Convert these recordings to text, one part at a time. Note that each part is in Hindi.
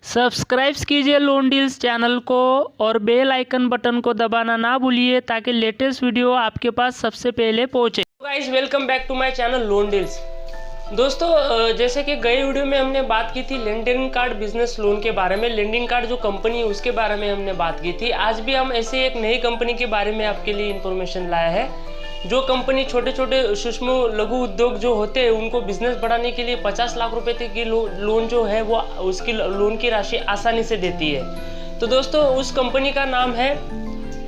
सब्सक्राइब कीजिए लोन डील्स चैनल को और बेल आइकन बटन को दबाना ना भूलिए ताकि लेटेस्ट वीडियो आपके पास सबसे पहले पहुंचे। Guys welcome back to my channel loan deals. दोस्तों जैसे कि गए वीडियो में हमने बात की थी लेंडिंग कार्ड बिजनेस लोन के बारे में, लेंडिंग कार्ड जो कंपनी है उसके बारे में हमने बात की थी। आज भी हम ऐसे एक नई कंपनी के बारे में आपके लिए इंफॉर्मेशन लाया है। जो कंपनी छोटे छोटे सूक्ष्म लघु उद्योग जो होते हैं उनको बिजनेस बढ़ाने के लिए 50 लाख रुपए तक की लोन जो है वो उसकी लोन की राशि आसानी से देती है। तो दोस्तों उस कंपनी का नाम है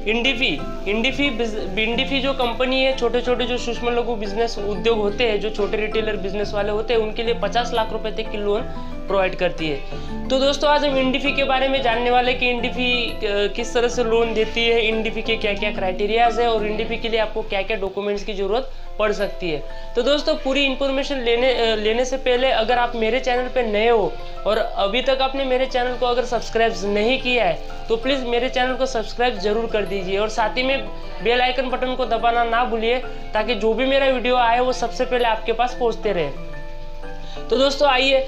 इंडिफी जो कंपनी है, छोटे छोटे जो सूक्ष्म लघु बिजनेस उद्योग होते हैं, जो छोटे रिटेलर बिजनेस वाले होते हैं, उनके लिए 50 लाख रुपए तक की लोन प्रोवाइड करती है। तो दोस्तों आज हम इंडिफी के बारे में जानने वाले कि इंडिफी किस तरह से लोन देती है, इंडिफी के क्या क्या क्राइटेरियाज है और इंडिफी के लिए आपको क्या क्या डॉक्यूमेंट्स की जरूरत पड़ सकती है। तो दोस्तों पूरी इन्फॉर्मेशन लेने से पहले अगर आप मेरे चैनल पे नए हो और अभी तक आपने मेरे चैनल को अगर सब्सक्राइब नहीं किया है तो प्लीज़ मेरे चैनल को सब्सक्राइब जरूर कर दीजिए और साथ ही में बेल आइकन बटन को दबाना ना भूलिए ताकि जो भी मेरा वीडियो आए वो सबसे पहले आपके पास पहुंचते रहे। तो दोस्तों आइए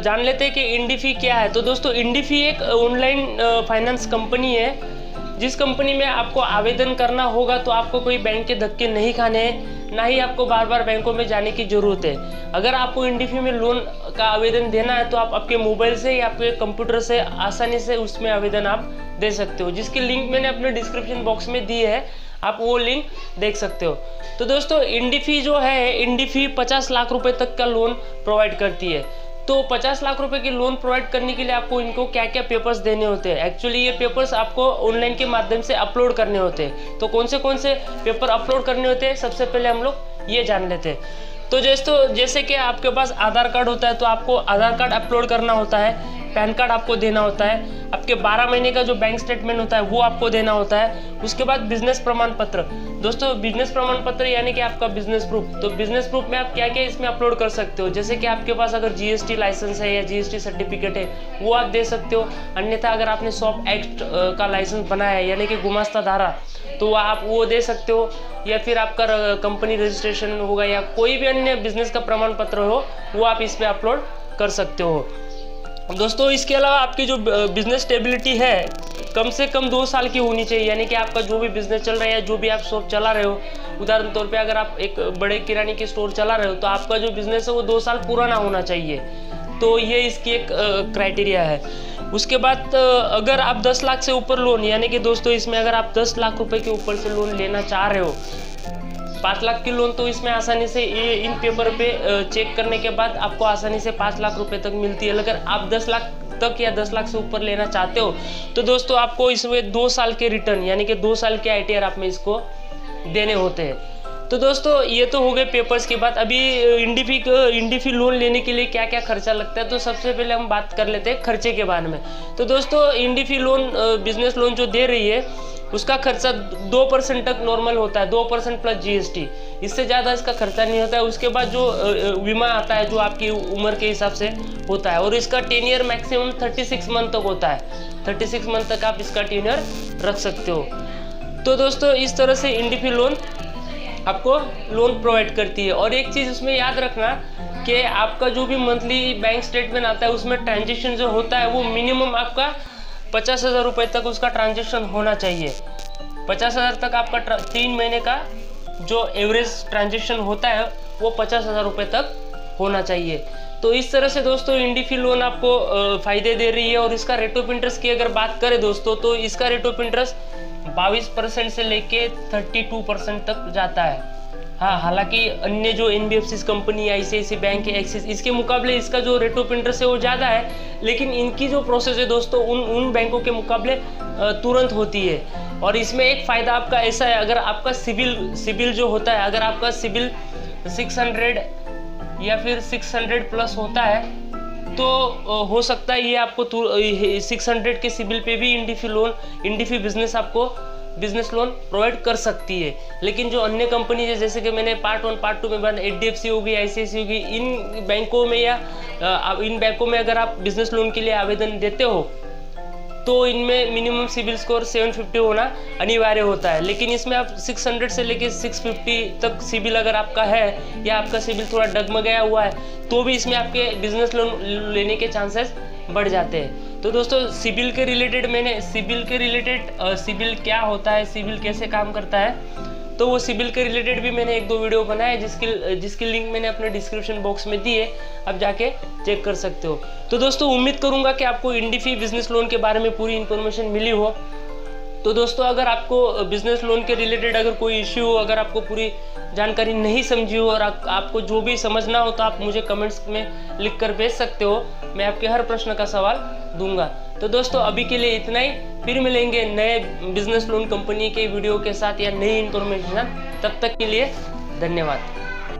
जान लेते हैं कि इंडिफी क्या है। तो दोस्तों इंडिफी एक ऑनलाइन फाइनेंस कंपनी है जिस कंपनी में आपको आवेदन करना होगा तो आपको कोई बैंक के धक्के नहीं खाने हैं, ना ही आपको बार बार बैंकों में जाने की जरूरत है। अगर आपको इंडिफी में लोन का आवेदन देना है तो आप आपके मोबाइल से या आपके कंप्यूटर से आसानी से उसमें आवेदन आप दे सकते हो, जिसकी लिंक मैंने अपने डिस्क्रिप्शन बॉक्स में दी है, आप वो लिंक देख सकते हो। तो दोस्तों इंडिफी जो है, इंडिफी 50 लाख रुपए तक का लोन प्रोवाइड करती है। तो 50 लाख रुपए की लोन प्रोवाइड करने के लिए आपको इनको क्या क्या पेपर्स देने होते हैं, एक्चुअली ये पेपर्स आपको ऑनलाइन के माध्यम से अपलोड करने होते हैं। तो कौन से पेपर अपलोड करने होते हैं सबसे पहले हम लोग ये जान लेते हैं। तो जैसे कि आपके पास आधार कार्ड होता है तो आपको आधार कार्ड अपलोड करना होता है, पैन कार्ड आपको देना होता है, आपके 12 महीने का जो बैंक स्टेटमेंट होता है वो आपको देना होता है। उसके बाद बिजनेस प्रमाण पत्र। दोस्तों बिजनेस प्रमाण पत्र यानी कि आपका बिजनेस प्रूफ। तो बिजनेस प्रूफ में आप क्या क्या इसमें अपलोड कर सकते हो, जैसे कि आपके पास अगर जीएसटी लाइसेंस है या जीएसटी सर्टिफिकेट है वो आप दे सकते हो। अन्यथा अगर आपने शॉप एक्ट का लाइसेंस बनाया है यानी कि गुमास्ता धारा तो आप वो दे सकते हो, या फिर आपका कंपनी रजिस्ट्रेशन होगा या कोई भी अन्य बिजनेस का प्रमाण पत्र हो वो आप इस पे अपलोड कर सकते हो। दोस्तों इसके अलावा आपकी जो बिजनेस स्टेबिलिटी है कम से कम 2 साल की होनी चाहिए, यानी कि आपका जो भी बिजनेस चल रहा है या जो भी आप शॉप चला रहे हो, उदाहरण तौर पे अगर आप एक बड़े किराने की स्टोर चला रहे हो तो आपका जो बिजनेस है वो 2 साल पुराना होना चाहिए। तो ये इसकी एक क्राइटेरिया है। उसके बाद अगर आप 10 लाख से ऊपर लोन, यानी कि दोस्तों इसमें अगर आप 10 लाख रुपए के ऊपर से लोन लेना चाह रहे हो, 5 लाख की लोन तो इसमें आसानी से इन पेपर पे चेक करने के बाद आपको आसानी से 5 लाख रुपए तक मिलती है। अगर आप 10 लाख तक या 10 लाख से ऊपर लेना चाहते हो तो दोस्तों आपको इसमें 2 साल के रिटर्न यानी कि 2 साल के ITR आप में इसको देने होते हैं। तो दोस्तों ये तो हो गए पेपर्स की बात। अभी इंडिफी लोन लेने के लिए क्या क्या खर्चा लगता है तो सबसे पहले हम बात कर लेते हैं खर्चे के बारे में। तो दोस्तों इंडिफी लोन बिजनेस लोन जो दे रही है उसका खर्चा 2% तक नॉर्मल होता है, 2% प्लस GST, इससे ज़्यादा इसका खर्चा नहीं होता है। उसके बाद जो बीमा आता है जो आपकी उम्र के हिसाब से होता है और इसका टेन्योर मैक्सिमम 36 मंथ तक होता है, 36 मंथ तक आप इसका टेन्योर रख सकते हो। तो दोस्तों इस तरह से इंडिफी लोन आपको लोन प्रोवाइड करती है। और एक चीज़ उसमें याद रखना कि आपका जो भी मंथली बैंक स्टेटमेंट आता है उसमें ट्रांजेक्शन जो होता है वो मिनिमम आपका 50,000 रुपये तक उसका ट्रांजेक्शन होना चाहिए। 50,000 तक आपका 3 महीने का जो एवरेज ट्रांजेक्शन होता है वो 50,000 रुपये तक होना चाहिए। तो इस तरह से दोस्तों इंडिफी लोन आपको फ़ायदे दे रही है। और इसका रेट ऑफ इंटरेस्ट की अगर बात करें दोस्तों तो इसका रेट ऑफ इंटरेस्ट 22% से लेके 32% तक जाता है। हाँ, हालांकि अन्य जो NBFC कंपनी, ICICI बैंक है, एक्सिस, इसके मुकाबले इसका जो रेट ऑफ इंटरेस्ट है वो ज़्यादा है, लेकिन इनकी जो प्रोसेस है दोस्तों उन बैंकों के मुकाबले तुरंत होती है। और इसमें एक फ़ायदा आपका ऐसा है, अगर आपका सिबिल जो होता है, अगर आपका सिबिल 600 या फिर 600 प्लस होता है तो हो सकता है ये आपको 600 के सिबिल पे भी इंडिफी बिजनेस आपको बिजनेस लोन प्रोवाइड कर सकती है। लेकिन जो अन्य कंपनी है जैसे कि मैंने पार्ट 1 पार्ट 2 में बताया, HDFC होगी, ICICI होगी, इन बैंकों में अगर आप बिजनेस लोन के लिए आवेदन देते हो तो इनमें मिनिमम सिबिल स्कोर 750 होना अनिवार्य होता है। लेकिन इसमें आप 600 से लेके 650 तक सिबिल अगर आपका है या आपका सिबिल थोड़ा डगमगाया हुआ है तो भी इसमें आपके बिजनेस लोन लेने के चांसेस बढ़ जाते हैं। तो दोस्तों सिबिल के रिलेटेड सिबिल क्या होता है, सिबिल कैसे काम करता है, तो वो सिबिल के रिलेटेड भी मैंने 1-2 वीडियो बनाए जिसकी लिंक मैंने अपने डिस्क्रिप्शन बॉक्स में दी है, आप जाके चेक कर सकते हो। तो दोस्तों उम्मीद करूंगा कि आपको इंडिफी बिजनेस लोन के बारे में पूरी इन्फॉर्मेशन मिली हो। तो दोस्तों अगर आपको बिजनेस लोन के रिलेटेड अगर कोई इश्यू हो, अगर आपको पूरी जानकारी नहीं समझी हो और आपको जो भी समझना हो तो आप मुझे कमेंट्स में लिख कर भेज सकते हो, मैं आपके हर प्रश्न का सवाल दूंगा। तो दोस्तों अभी के लिए इतना ही, फिर मिलेंगे नए बिजनेस लोन कंपनी के वीडियो के साथ या नई इन्फॉर्मेशन। तब तक के लिए धन्यवाद।